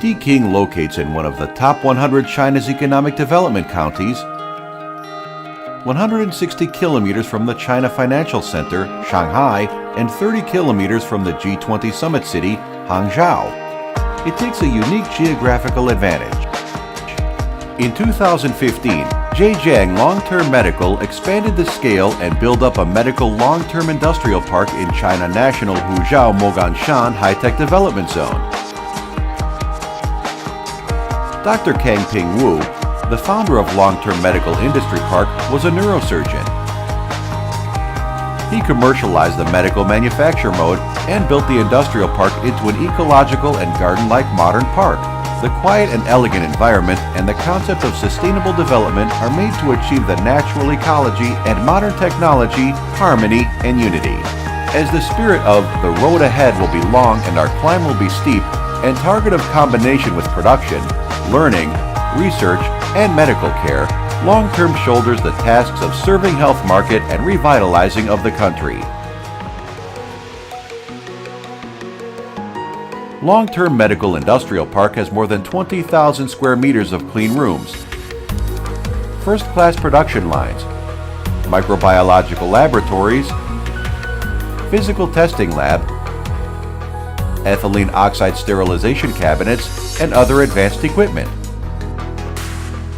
Deking locates in one of the top 100 China's economic development counties, 160 kilometers from the China Financial Center, Shanghai, and 30 kilometers from the G20 summit city, Hangzhou. It takes a unique geographical advantage. In 2015, Zhejiang Longterm Medical expanded the scale and built up a medical long-term industrial park in China National Huzhou Moganshan High-Tech Development Zone. Dr. Kangping Wu, the founder of Longterm Medical Industry Park, was a neurosurgeon. He commercialized the medical manufacture mode and built the industrial park into an ecological and garden-like modern park. The quiet and elegant environment and the concept of sustainable development are made to achieve the natural ecology and modern technology, harmony, and unity. As the spirit of the road ahead will be long and our climb will be steep, and target of combination with production, learning, research, and medical care, Longterm shoulders the tasks of serving health market and revitalizing of the country. Longterm Medical Industrial Park has more than 20,000 square meters of clean rooms, first-class production lines, microbiological laboratories, physical testing lab, ethylene oxide sterilization cabinets, and other advanced equipment.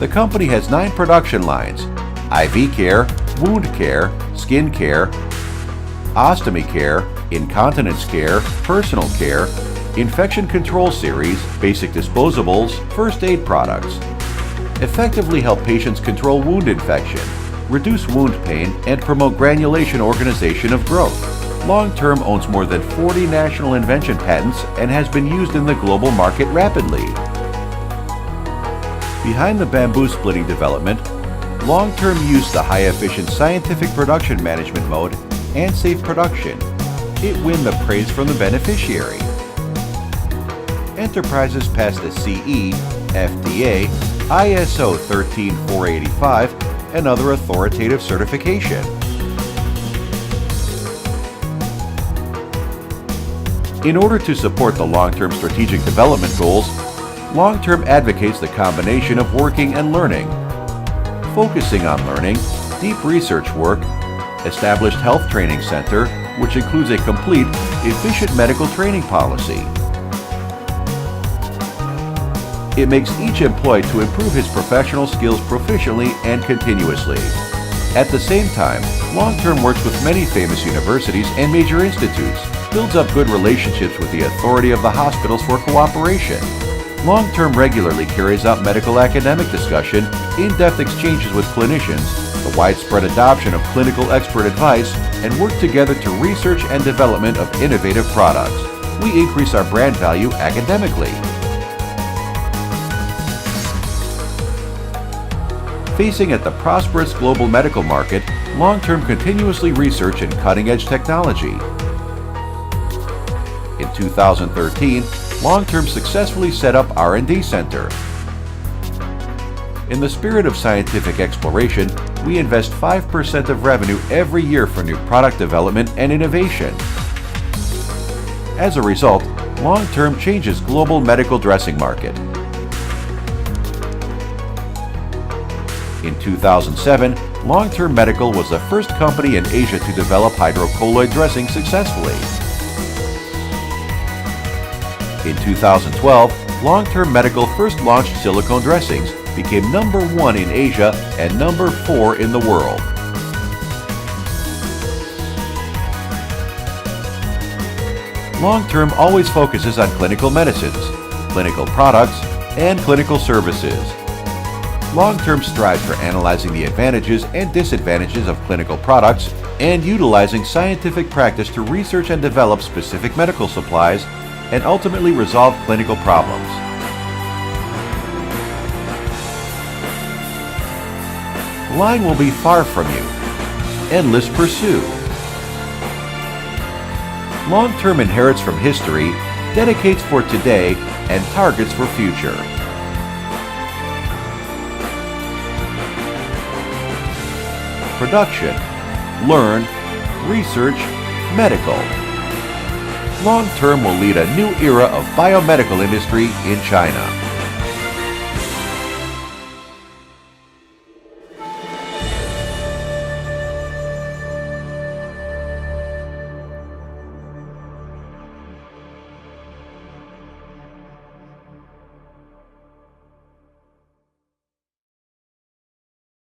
The company has 9 production lines: IV care, wound care, skin care, ostomy care, incontinence care, personal care, infection control series, basic disposables, first aid products. Effectively help patients control wound infection, reduce wound pain, and promote granulation organization of growth. Longterm owns more than 40 national invention patents and has been used in the global market rapidly. Behind the bamboo splitting development, Longterm used the high-efficient scientific production management mode and safe production. It won the praise from the beneficiary. Enterprises passed the CE, FDA, ISO 13485, and other authoritative certification. In order to support the long-term strategic development goals, Longterm advocates the combination of working and learning, focusing on learning, deep research work, established health training center, which includes a complete, efficient medical training policy. It makes each employee to improve his professional skills proficiently and continuously. At the same time, Longterm works with many famous universities and major institutes, builds up good relationships with the authority of the hospitals for cooperation. Longterm regularly carries out medical academic discussion, in-depth exchanges with clinicians, the widespread adoption of clinical expert advice, and work together to research and development of innovative products. We increase our brand value academically. Facing at the prosperous global medical market, Longterm continuously research in cutting-edge technology. In 2013, Longterm successfully set up R&D Center. In the spirit of scientific exploration, we invest 5% of revenue every year for new product development and innovation. As a result, Longterm changes global medical dressing market. In 2007, Longterm Medical was the first company in Asia to develop hydrocolloid dressing successfully. In 2012, Longterm Medical first launched silicone dressings, became #1 in Asia and #4 in the world. Longterm always focuses on clinical medicines, clinical products, and clinical services. Longterm strives for analyzing the advantages and disadvantages of clinical products and utilizing scientific practice to research and develop specific medical supplies and ultimately resolve clinical problems. Lying will be far from you. Endless pursue. Longterm inherits from history, dedicates for today, and targets for future. Production, learn, research, medical. Longterm will lead a new era of biomedical industry in China.